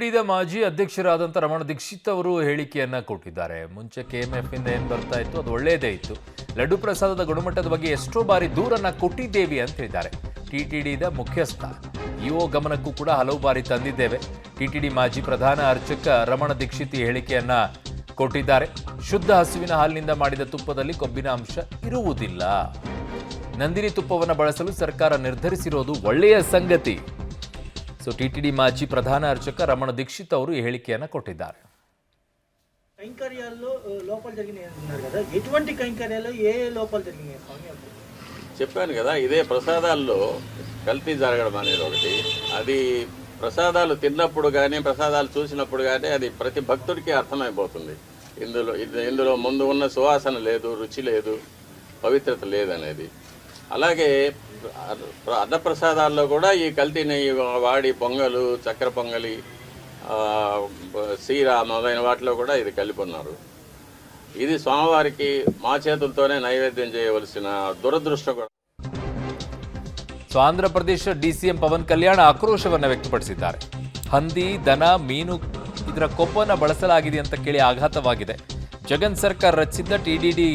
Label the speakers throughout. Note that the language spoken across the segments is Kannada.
Speaker 1: ಟಿಟಿಡಿದ ಮಾಜಿ ಅಧ್ಯಕ್ಷರಾದಂಥ ರಮಣ ದೀಕ್ಷಿತ್ ಅವರು ಹೇಳಿಕೆಯನ್ನ ಕೊಟ್ಟಿದ್ದಾರೆ. ಮುಂಚೆ ಕೆಎಂಎಫ್ ಇಂದ ಏನು ಬರ್ತಾ ಇತ್ತು ಅದು ಒಳ್ಳೆಯದೇ ಇತ್ತು. ಲಡ್ಡು ಪ್ರಸಾದದ ಗುಣಮಟ್ಟದ ಬಗ್ಗೆ ಎಷ್ಟೋ ಬಾರಿ ದೂರನ್ನ ಕೊಟ್ಟಿದ್ದೇವೆ ಅಂತ ಹೇಳಿದ್ದಾರೆ. ಟಿಟಿಡಿದ ಮುಖ್ಯಸ್ಥ ಇಒ ಗಮನಕ್ಕೂ ಕೂಡ ಹಲವು ಬಾರಿ ತಂದಿದ್ದೇವೆ. ಟಿಟಿಡಿ ಮಾಜಿ ಪ್ರಧಾನ ಅರ್ಚಕ ರಮಣ ದೀಕ್ಷಿತ್ ಹೇಳಿಕೆಯನ್ನ ಕೊಟ್ಟಿದ್ದಾರೆ. ಶುದ್ಧ ಹಸುವಿನ ಹಾಲಿನಿಂದ ಮಾಡಿದ ತುಪ್ಪದಲ್ಲಿ ಕೊಬ್ಬಿನ ಅಂಶ ಇರುವುದಿಲ್ಲ. ನಂದಿನಿ ತುಪ್ಪವನ್ನು ಬಳಸಲು ಸರ್ಕಾರ ನಿರ್ಧರಿಸಿರೋದು ಒಳ್ಳೆಯ ಸಂಗತಿ. సో టీటీడీ మాజీ ప్రధాన అర్చక రమణ దీక్షిత్ ಅವರು ಈ ಹೇಳಿಕೆಯನ್ನು ಕೊಟ್ಟಿದ್ದಾರೆ.
Speaker 2: కైంకర్యాల్లో లోపాలు జరిగినాయి అంటున్నారు కదా, ఎటువంటి కైంకర్యాల్లో ఏ లోపాలు జరిగినాయి స్వామి?
Speaker 3: చెప్పాను కదా, ఇదే ప్రసాదాల్లో కల్తీ జరగడం అనేది ఒకటి. అది ప్రసాదాలు తిన్నప్పుడు కానీ ప్రసాదాలు చూసినప్పుడు కానీ అది ప్రతి భక్తుడికి అర్థమైపోతుంది. ఇందులో ముందు ఉన్న సువాసన లేదు, రుచి లేదు, పవిత్రత లేదనేది. అలాగే అన్నప్రసాదాల్లో కూడా ఈ కల్తీ నెయ్యి వాడి పొంగలు, చక్కెర పొంగలి, సీర మొదలైన వాటిలో కూడా ఇది కలిపి ఉన్నారు. ఇది స్వామివారికి మా చేతులతోనే నైవేద్యం చేయవలసిన దురదృష్టం కూడా.
Speaker 1: ಸೊ ಆಂಧ್ರಪ್ರದೇಶ ಡಿಸಿಎಂ ಪವನ್ ಕಲ್ಯಾಣ್ ಆಕ್ರೋಶವನ್ನು ವ್ಯಕ್ತಪಡಿಸಿದ್ದಾರೆ. ಹಂದಿ, ದನ, ಮೀನು ಇದರ ಕೊಬ್ಬನ್ನು ಬಳಸಲಾಗಿದೆ ಅಂತ ಕೇಳಿ ಆಘಾತವಾಗಿದೆ. ಜಗನ್ ಸರ್ಕಾರ ರಚಿಸಿದ್ದ ಟಿಟಿಡಿ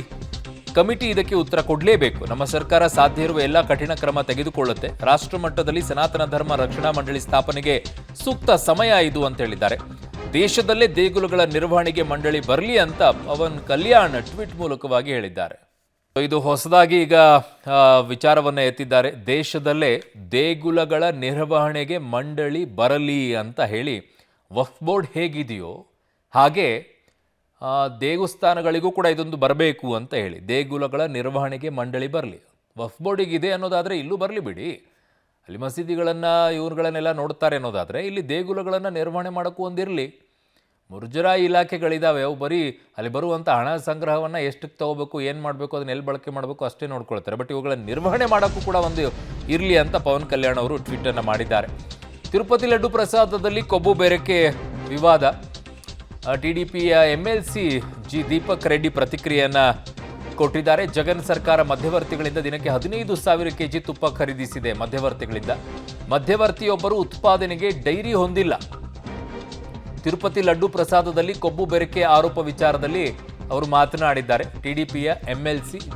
Speaker 1: ಕಮಿಟಿ ಇದಕ್ಕೆ ಉತ್ತರ ಕೊಡಲೇಬೇಕು. ನಮ್ಮ ಸರ್ಕಾರ ಸಾಧ್ಯ ಇರುವ ಎಲ್ಲ ಕಠಿಣ ಕ್ರಮ ತೆಗೆದುಕೊಳ್ಳುತ್ತೆ. ರಾಷ್ಟ್ರ ಮಟ್ಟದಲ್ಲಿ ಸನಾತನ ಧರ್ಮ ರಕ್ಷಣಾ ಮಂಡಳಿ ಸ್ಥಾಪನೆಗೆ ಸೂಕ್ತ ಸಮಯ ಇದು ಅಂತ ಹೇಳಿದ್ದಾರೆ. ದೇಶದಲ್ಲೇ ದೇಗುಲಗಳ ನಿರ್ವಹಣೆಗೆ ಮಂಡಳಿ ಬರಲಿ ಅಂತ ಪವನ್ ಕಲ್ಯಾಣ್ ಟ್ವೀಟ್ ಮೂಲಕವಾಗಿ ಹೇಳಿದ್ದಾರೆ. ಇದು ಹೊಸದಾಗಿ ಈಗ ವಿಚಾರವನ್ನು ಎತ್ತಿದ್ದಾರೆ. ದೇಶದಲ್ಲೇ ದೇಗುಲಗಳ ನಿರ್ವಹಣೆಗೆ ಮಂಡಳಿ ಬರಲಿ ಅಂತ ಹೇಳಿ ವಕ್ಫ್ ಬೋರ್ಡ್ ಹೇಗಿದೆಯೋ ಹಾಗೆ ದೇವಸ್ಥಾನಗಳಿಗೂ ಕೂಡ ಇದೊಂದು ಬರಬೇಕು ಅಂತ ಹೇಳಿ ದೇಗುಲಗಳ ನಿರ್ವಹಣೆಗೆ ಮಂಡಳಿ ಬರಲಿ. ವಕ್ಫ್ ಬೋರ್ಡಿಗೆ ಇದೆ ಅನ್ನೋದಾದರೆ ಇಲ್ಲೂ ಬರಲಿ ಬಿಡಿ. ಅಲ್ಲಿ ಮಸೀದಿಗಳನ್ನು ಇವ್ರುಗಳನ್ನೆಲ್ಲ ನೋಡ್ತಾರೆ ಅನ್ನೋದಾದರೆ ಇಲ್ಲಿ ದೇಗುಲಗಳನ್ನು ನಿರ್ವಹಣೆ ಮಾಡೋಕ್ಕೂ ಒಂದಿರಲಿ. ಮುರ್ಜರಾಯಿ ಇಲಾಖೆಗಳಿದ್ದಾವೆ, ಅವು ಬರೀ ಅಲ್ಲಿ ಬರುವಂಥ ಹಣ ಸಂಗ್ರಹವನ್ನು ಎಷ್ಟಕ್ಕೆ ತೊಗೋಬೇಕು, ಏನು ಮಾಡಬೇಕು, ಅದನ್ನ ಎಲ್ಲಿ ಬಳಕೆ ಮಾಡಬೇಕು ಅಷ್ಟೇ ನೋಡ್ಕೊಳ್ತಾರೆ. ಬಟ್ ಇವುಗಳ ನಿರ್ವಹಣೆ ಮಾಡೋಕ್ಕೂ ಕೂಡ ಒಂದು ಇರಲಿ ಅಂತ ಪವನ್ ಕಲ್ಯಾಣ್ ಅವರು ಟ್ವೀಟನ್ನು ಮಾಡಿದ್ದಾರೆ. ತಿರುಪತಿ ಲಡ್ಡು ಪ್ರಸಾದದಲ್ಲಿ ಕೊಬ್ಬು ಬೇರಕ್ಕೆ ವಿವಾದ. ಟಿಡಿಪಿಯ ಎಂಎಲ್ಸಿ ಜಿ ದೀಪಕ್ ರೆಡ್ಡಿ ಪ್ರತಿಕ್ರಿಯೆಯನ್ನು ಕೊಟ್ಟಿದ್ದಾರೆ. ಜಗನ್ ಸರ್ಕಾರ ಮಧ್ಯವರ್ತಿಗಳಿಂದ ದಿನಕ್ಕೆ 15,000 ಕೆಜಿ ತುಪ್ಪ ಖರೀದಿಸಿದೆ. ಮಧ್ಯವರ್ತಿಯೊಬ್ಬರು ಉತ್ಪಾದನೆಗೆ ಡೈರಿ ಹೊಂದಿಲ್ಲ. ತಿರುಪತಿ ಲಡ್ಡು ಪ್ರಸಾದದಲ್ಲಿ ಕೊಬ್ಬು ಬೆರಕೆ ಆರೋಪ ವಿಚಾರದಲ್ಲಿ ಅವರು ಮಾತನಾಡಿದ್ದಾರೆ. ಟಿಡಿಪಿಯ ಎಂಎಲ್ಸಿ ಜಿ